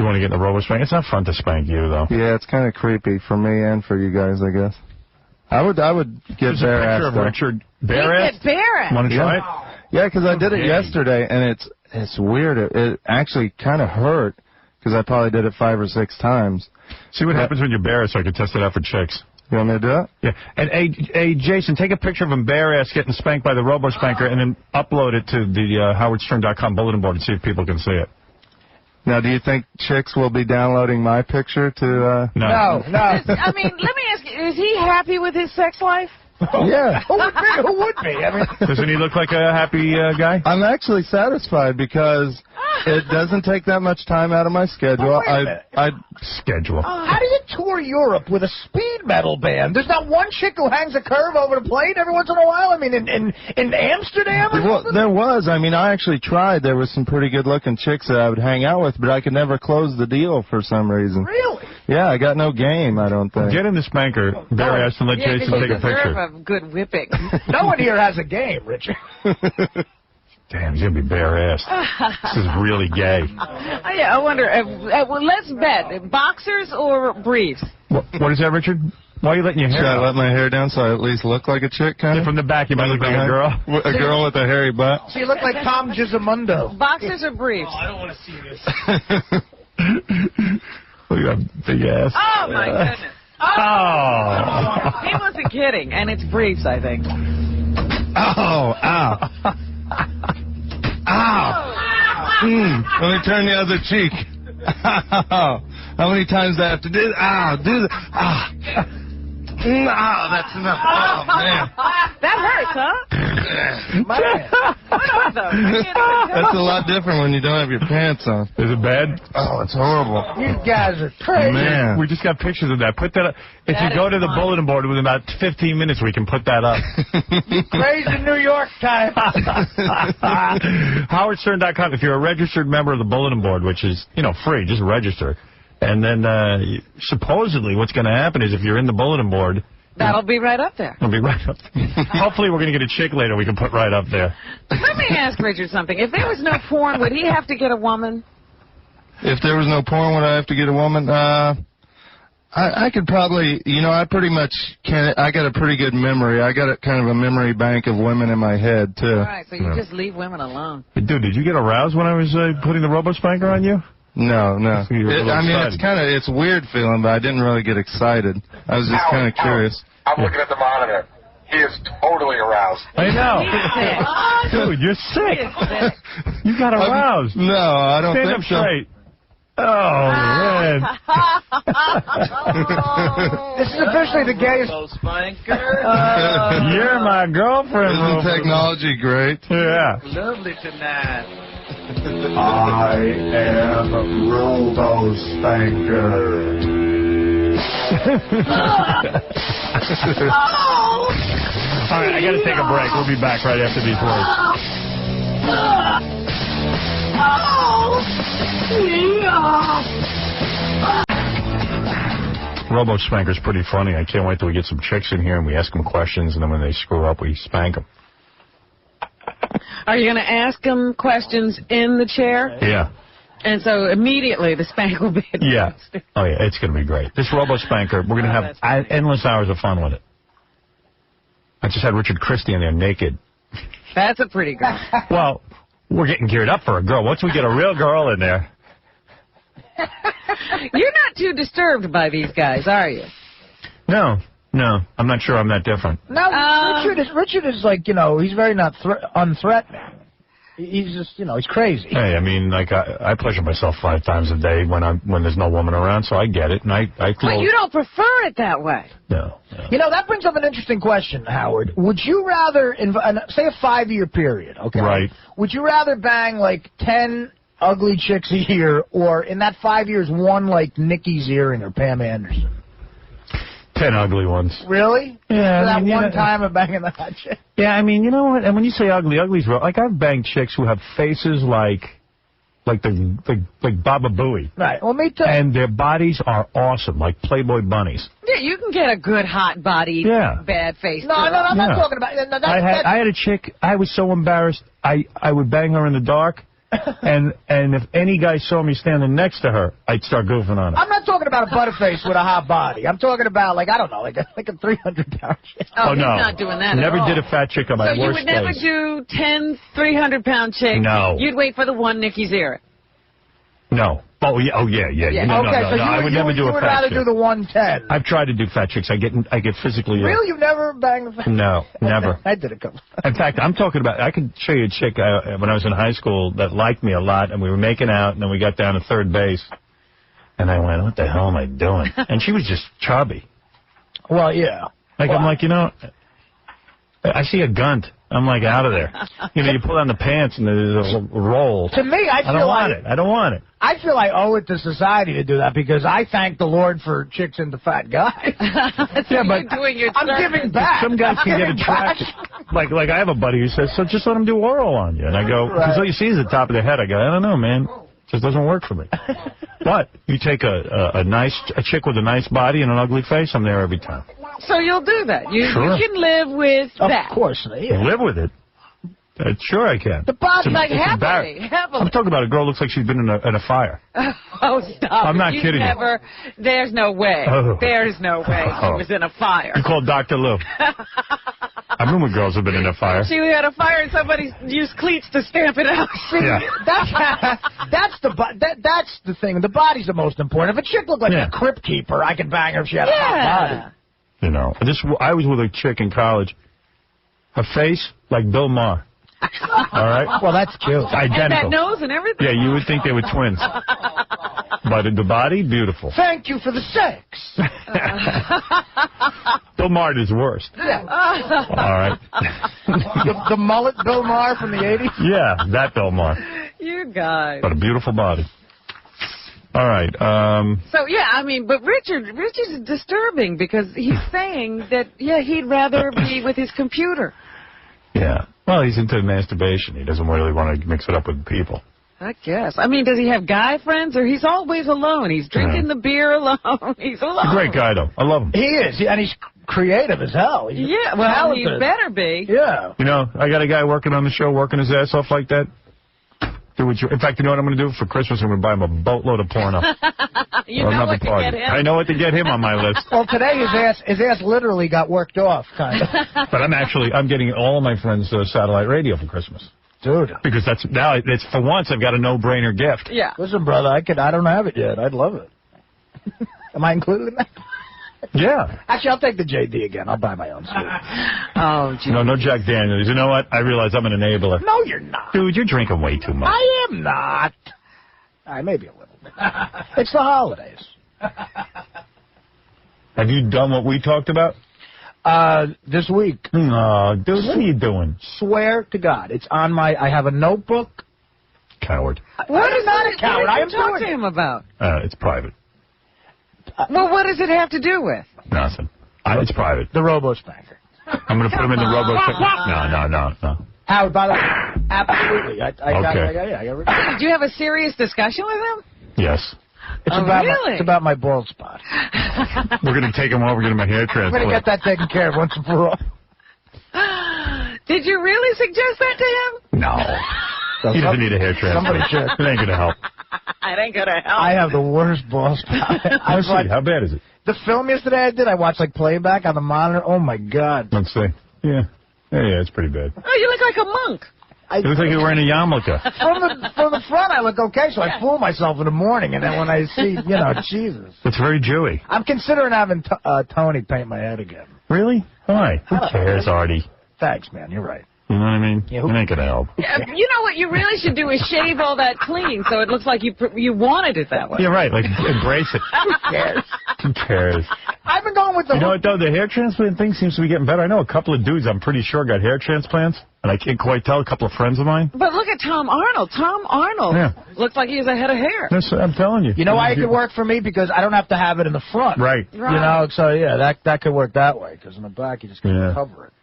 You want to get in the Robospanker? It's not fun to spank you, though. Yeah, it's kind of creepy for me and for you guys, I guess. I would get bare ass. There's a picture of Richard bare ass. Get bare ass. Want to try it? Yeah, because I did it yesterday, and it's weird. It actually kind of hurt because I probably did it 5 or 6 times. See what happens when you're bare ass so I can test it out for chicks. You want me to do it? Yeah. And, hey, Jason, take a picture of him bare ass getting spanked by the Robospanker and then upload it to the howardstern.com bulletin board and see if people can see it. Now, do you think chicks will be downloading my picture to... No. I mean, let me ask you, is he happy with his sex life? Yeah. Who would be? I mean, doesn't he look like a happy guy? I'm actually satisfied because it doesn't take that much time out of my schedule. Schedule. How do you tour Europe with a speed metal band? There's not one chick who hangs a curve over the plate every once in a while? I mean, in Amsterdam or something? There was. I mean, I actually tried. There was some pretty good-looking chicks that I would hang out with, but I could never close the deal for some reason. Really? Yeah, I got no game, I don't think. Get in the spanker, bare ass, and let Jason take a picture. A good whipping. No one here has a game, Richard. Damn, he's going to be bare ass. This is really gay. I wonder, well, let's bet, boxers or briefs? What is that, Richard? Why are you letting your hair Should I out? let my hair down so I at least look like a chick, kind of? From the back, you might look like a girl. A girl with a hairy butt. So you look like Tom Gisamundo. Boxers or briefs? Oh, I don't want to see this. Look at that big ass. Oh, my goodness. Oh. He wasn't kidding, and it's briefs, I think. Oh, ow. Ow. Let me turn the other cheek. Ow. How many times do I have to do that? Ow, do that. Ow. Ow, that's enough. Oh, man. That hurts, huh? That's a lot different when you don't have your pants on. Is it bad? Oh, it's horrible. You guys are crazy. Man. We just got pictures of that. Put that up. If you go to the bulletin board within about 15 minutes, we can put that up. Crazy New York time. howardstern.com. If you're a registered member of the bulletin board, which is, free, just register. And then supposedly what's going to happen is if you're in the bulletin board... That'll be right up there. It'll be right up there. Hopefully we're going to get a chick later we can put right up there. Let me ask Richard something. If there was no porn, would he have to get a woman? If there was no porn, would I have to get a woman? I could probably, I pretty much can. I got a pretty good memory. I got kind of a memory bank of women in my head, too. All right, so you just leave women alone. Hey, dude, did you get aroused when I was putting the Robospanker on you? No. It's weird feeling, but I didn't really get excited. I was just kind of curious. I'm looking at the monitor. He is totally aroused. I know. Dude, you're sick. You got aroused. No, I don't Stand think up so. straight. Oh, man. This is officially the gayest. You're my girlfriend. Isn't technology great? Yeah. Lovely tonight. I am Robospanker. All right, I got to take a break. We'll be back right after these words. Robospanker's pretty funny. I can't wait till we get some chicks in here and we ask them questions, and then when they screw up, we spank them. Are you going to ask them questions in the chair? Yeah. And so immediately the spank will be Yeah. Oh, yeah, it's going to be great. This Robospanker, we're going to have endless hours of fun with it. I just had Richard Christy in there naked. That's a pretty girl. Well, we're getting geared up for a girl. Once we get a real girl in there. You're not too disturbed by these guys, are you? No. I'm not sure I'm that different. No, Richard is like, he's very not unthreatening. He's just, he's crazy. Hey, I mean, like, I pleasure myself 5 times a day when there's no woman around, so I get it. And I feel... But you don't prefer it that way. No. That brings up an interesting question, Howard. Would you rather, say a 5-year period, okay? Right. Would you rather bang, like, 10 ugly chicks a year, or in that 5 years, one like Nikki Ziering or Pam Anderson? 10 ugly ones. Really? Yeah. For that one time of banging the hot chick? Yeah, I mean, you know what? And when you say ugly, ugly's real. Like, I've banged chicks who have faces like Baba Booey. Right. Well, me too. And their bodies are awesome, like Playboy bunnies. Yeah, you can get a good hot body, bad face. No, I'm not talking about... I had a chick, I was so embarrassed, I would bang her in the dark, and if any guy saw me standing next to her, I'd start goofing on her. I'm not talking about a butterface with a hot body. I'm talking about, like, I don't know, like a 300-pound chick. Oh, he's no. not doing that Never at all. did a fat chick on my So you worst would never days. do 10 300-pound chicks? No. You'd wait for the one Nikki's era? No. Oh, yeah. No, Okay, so I would never do a you would fat rather chick. do the 110. I've tried to do fat chicks. I get physically ill. Really? You've never banged a fat No, never. I did a couple. In fact, I'm talking about, I could show you a chick when I was in high school that liked me a lot, and we were making out, and then we got down to third base, and I went, what the hell am I doing? And she was just chubby. Well, yeah. Like, I'm like, I see a gunt. I'm like, out of there. You pull down the pants and there's a roll. To me, I don't want it. I don't want it. I feel I owe it to society to do that because I thank the Lord for chicks into fat guys. Yeah, but I'm giving back. Some guys can get attracted. Like I have a buddy who says, so just let him do oral on you. And I go, because all you see is the top of their head. I go, I don't know, man. It just doesn't work for me. But you take a chick with a nice body and an ugly face, I'm there every time. So you'll do that. You can live with that. Of course. Yeah. Live with it. Sure I can. The body, like happily. I'm talking about a girl who looks like she's been in a fire. Oh, stop. I'm not kidding you. There's no way. Oh. There's no way she was in a fire. You called Dr. Lou. I've been with girls who've been in a fire. She had a fire and somebody used cleats to stamp it out. That's the thing. The body's the most important. If a chick looked like a crypt keeper, I could bang her if she had a hot body. I was with a chick in college. Her face, like Bill Maher. All right? Well, that's cute. Identical. And that nose and everything. Yeah, you would think they were twins. But the body, beautiful. Thank you for the sex. Bill Maher is worst. Yeah. All right. The mullet Bill Maher from the 80s? Yeah, that Bill Maher. You guys. But a beautiful body. All right. So, yeah, I mean, but Richard's disturbing because he's saying that, he'd rather be with his computer. Yeah. Well, he's into masturbation. He doesn't really want to mix it up with people. I guess. I mean, does he have guy friends or he's always alone? He's drinking the beer alone. He's alone. He's a great guy, though. I love him. He is. And he's creative as hell. He's he better be. Yeah. I got a guy working on the show, working his ass off like that. In fact, you know what I'm going to do for Christmas? I'm going to buy him a boatload of porno. You know what to get him? I know what to get him on my list. Well, today his ass literally got worked off, kind of. But I'm getting all of my friends satellite radio for Christmas. Dude. Because it's for once I've got a no-brainer gift. Yeah. Listen, brother, I don't have it yet. I'd love it. Am I included in that? Yeah. Actually, I'll take the JD again. I'll buy my own suit. Oh, geez. No Jack Daniels. You know what? I realize I'm an enabler. No, you're not. Dude, you're drinking way too much. I am not. Maybe a little bit. It's the holidays. Have you done what we talked about? This week. No, dude, what are you doing? Swear to God. It's on I have a notebook. Coward. What is not a coward. I am talk to doing him about? It's private. Well, what does it have to do with? Nothing. It's private. The Robospanker. I'm going to put him in the Robospanker. No. Howard, by the way, absolutely. I got Did you have a serious discussion with him? Yes. It's about my bald spot. We're going to take him over, get him a hair transplant. I'm going to get that taken care of once and for all. Did you really suggest that to him? No. He doesn't need a hair transplant. Somebody should. It ain't going to help. It ain't going to help. I have the worst bald spot. How bad is it? The film yesterday I watched playback on the monitor. Oh, my God. Let's see. Yeah, it's pretty bad. Oh, you look like a monk. It looks like you're wearing a yarmulke. From the front, I look okay, so I fool myself in the morning, and then when I see, Jesus. It's very Jewy. I'm considering having Tony paint my head again. Really? Why? Who cares, Artie? Thanks, man. You're right. You know what I mean? Yeah, it ain't going to help. You know what you really should do is shave all that clean so it looks like you wanted it that way. Yeah, right. Like, embrace it. Who cares? Who cares? I've been going with the... You know what, though? The hair transplant thing seems to be getting better. I know a couple of dudes I'm pretty sure got hair transplants, and I can't quite tell. A couple of friends of mine. But look at Tom Arnold. Tom Arnold looks like he has a head of hair. That's what I'm telling you. You know why it could work for me? Because I don't have to have it in the front. Right. So, yeah, that could work that way, because in the back, you just can't cover it.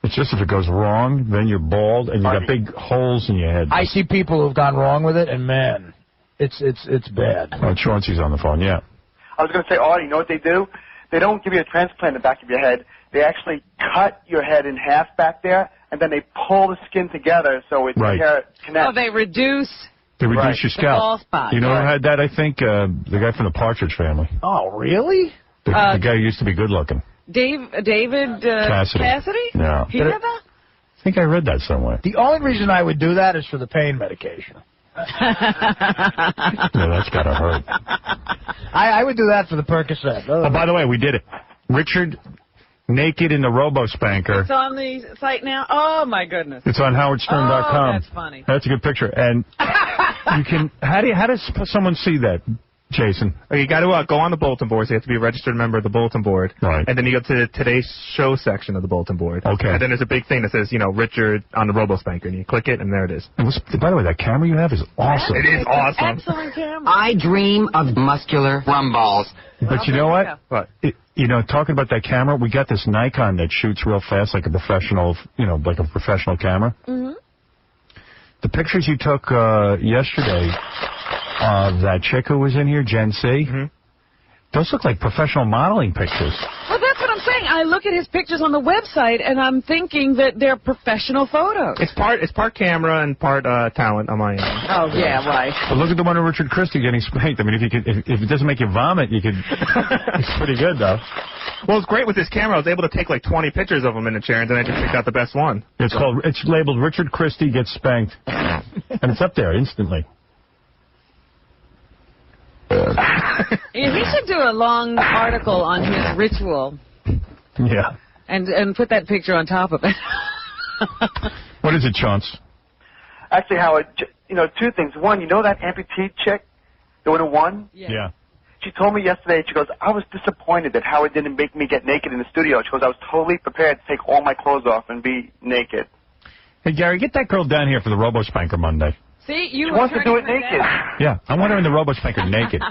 It's just if it goes wrong, then you're bald and you got big holes in your head. I see people who've gone wrong with it, and man, it's bad. Oh, Chauncey's on the phone, yeah. I was going to say, Artie, you know what they do? They don't give you a transplant in the back of your head. They actually cut your head in half back there, and then they pull the skin together so it's hair connects. Oh, they reduce They reduce your scalp. bald spot. You know who had that, I think? The guy from the Partridge Family. Oh, really? The guy who used to be good looking. David Cassidy? Yeah. He had that? I think I read that somewhere. The only reason I would do that is for the pain medication. Yeah, that's got to hurt. I would do that for the Percocet. Oh, by the way, we did it. Richard naked in the Robospanker. It's on the site now? Oh, my goodness. It's on howardstern.com. Oh, that's funny. That's a good picture. And you can... How does someone see that, Jason? You got to go on the bulletin board, so you have to be a registered member of the bulletin board. Right. And then you go to the Today's Show section of the bulletin board. Okay. And then there's a big thing that says, Richard on the Robospanker, and you click it, and there it is. And by the way, that camera you have is awesome. It is awesome. Excellent camera. I dream of muscular rumballs. But you know what? What? Talking about that camera, we got this Nikon that shoots real fast, like a professional, like a professional camera. Mm-hmm. The pictures you took yesterday of that chick who was in here, Gen C, those look like professional modeling pictures. Well, that's what I'm saying. I look at his pictures on the website, and I'm thinking that they're professional photos. It's part camera and part talent on my end. Oh, yeah, right. But look at the one of Richard Christy getting spanked. I mean, if it doesn't make you vomit, you could... It's pretty good, though. Well, it's great with this camera. I was able to take like 20 pictures of him in a chair, and then I just picked out the best one. It's labeled Richard Christy Gets Spanked. And it's up there instantly. He should do a long article on his ritual. Yeah. And put that picture on top of it. What is it, Chance? Actually, Howard, two things. One, that amputee chick, the one who won? Yeah. She told me yesterday, she goes, I was disappointed that Howard didn't make me get naked in the studio. She goes, I was totally prepared to take all my clothes off and be naked. Hey, Gary, get that girl down here for the Robospanker Monday. See, she wants to do it naked. Yeah, I want her in the Robospanker naked.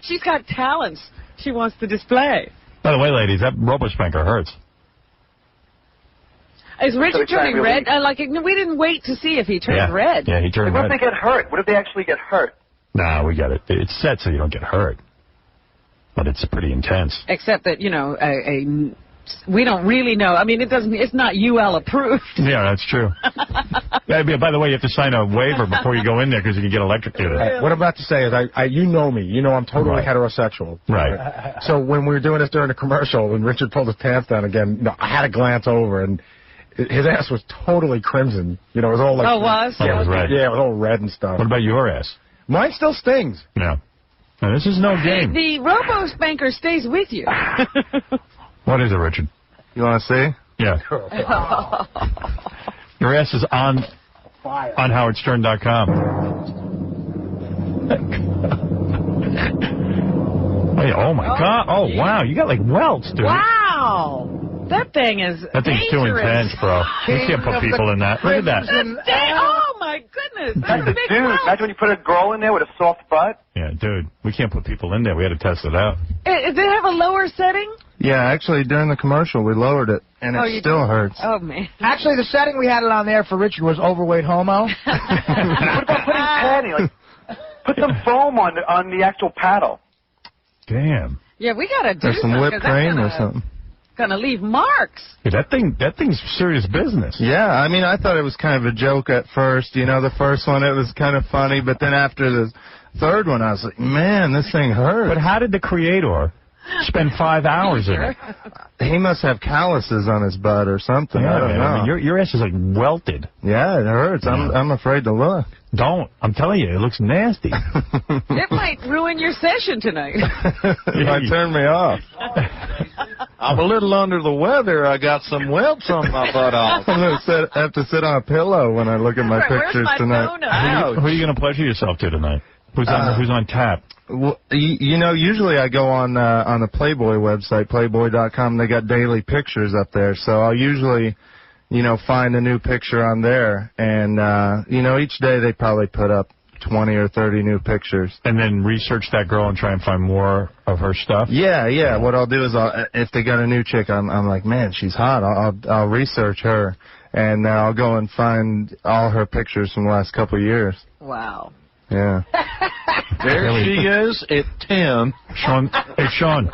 She's got talents she wants to display. By the way, ladies, that Robospanker hurts. Is Richard turning red? We didn't wait to see if he turned red. Yeah, he turned red. What if they get hurt? What if they actually get hurt? Nah, we got it. It's set so you don't get hurt. But it's pretty intense. Except that, we don't really know. I mean, it's not UL approved. Yeah, that's true. By the way, you have to sign a waiver before you go in there because you can get electrocuted. What I'm about to say is, you know me. You know I'm totally heterosexual. Right. So when we were doing this during the commercial, when Richard pulled his pants down again, I had to glance over, and his ass was totally crimson. It was all like... Oh, it was? Yeah, it was red. Yeah, it was all red and stuff. What about your ass? Mine still stings. Yeah. Now, this is no game. The Robospanker stays with you. What is it, Richard? You want to see? Yeah. Your ass is on howardstern.com. Hey, oh, my God. Oh, wow. You got, like, welts, dude. Wow. That thing is That thing's too intense, bro. You can't put people in that. Look at that. Oh, my goodness. That's a big Dude, imagine when you put a girl in there with a soft butt. Yeah, dude. We can't put people in there. We had to test it out. Did they have a lower setting? Yeah, actually, during the commercial, we lowered it, and it still hurts. Oh, man. Actually, the setting we had it on there for Richard was overweight homo. What about putting padding? Put some foam on the actual paddle. Damn. Yeah, we got to do There's some whipped cream or something. Gonna leave marks. Yeah, that thing's serious business. Yeah, I mean, I thought it was kind of a joke at first. The first one, it was kind of funny, but then after the third one, I was like, man, this thing hurts. But how did the creator spend 5 hours in it? He must have calluses on his butt or something. Yeah, I don't know. I mean, your ass is like welted. Yeah, it hurts. I'm afraid to look. Don't. I'm telling you, it looks nasty. It might ruin your session tonight. It might turn me off. I'm a little under the weather. I got some welts on my butt off. I'm going to have to sit on a pillow when I look at my pictures tonight. Who are you going to pleasure yourself to tonight? Who's on tap? Well, usually I go on the Playboy website, playboy.com. They got daily pictures up there, so I'll usually, find a new picture on there, and each day they probably put up 20 or 30 new pictures. And then research that girl and try and find more of her stuff? Yeah. What I'll do is, if they got a new chick, I'm like, man, she's hot. I'll research her, and I'll go and find all her pictures from the last couple of years. Wow. Yeah. There she is at 10. Sean. Hey, Sean.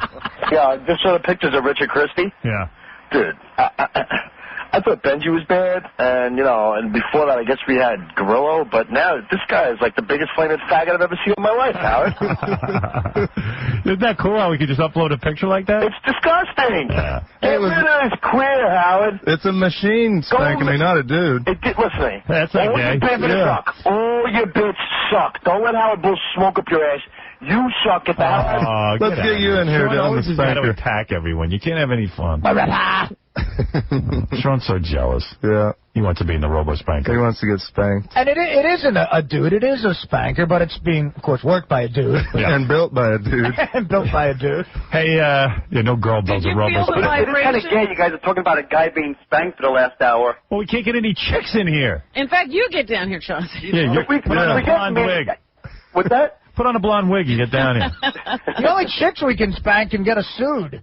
Yeah, just saw the pictures of Richard Christy. Yeah. Dude, I thought Benji was bad, and, and before that, I guess we had Gorillo, but now this guy is like the biggest flaming faggot I've ever seen in my life, Howard. Isn't that cool how we could just upload a picture like that? It's disgusting. Yeah. Get rid of this queer, Howard. It's a machine spanking me, not a dude. Listen, that's not gay. Suck. All your bits suck. Don't let Howard blow smoke up your ass. You suck at the house. Let's get you in here, Sean down the spanker. Got to attack everyone. You can't have any fun. Sean's so jealous. Yeah. He wants to be in the Robospanker. He wants to get spanked. And it isn't a dude. It is a spanker, but it's being, of course, worked by a dude. Yeah. And built by a dude. And built by a dude. Hey, no girl builds a Robospanker. It is kind of gay. You guys are talking about a guy being spanked for the last hour. Well, we can't get any chicks in here. In fact, you get down here, Chauncey. Yeah, put on a blonde wig. What's that? Put on a blonde wig and get down here. The only chicks we can spank can get us sued.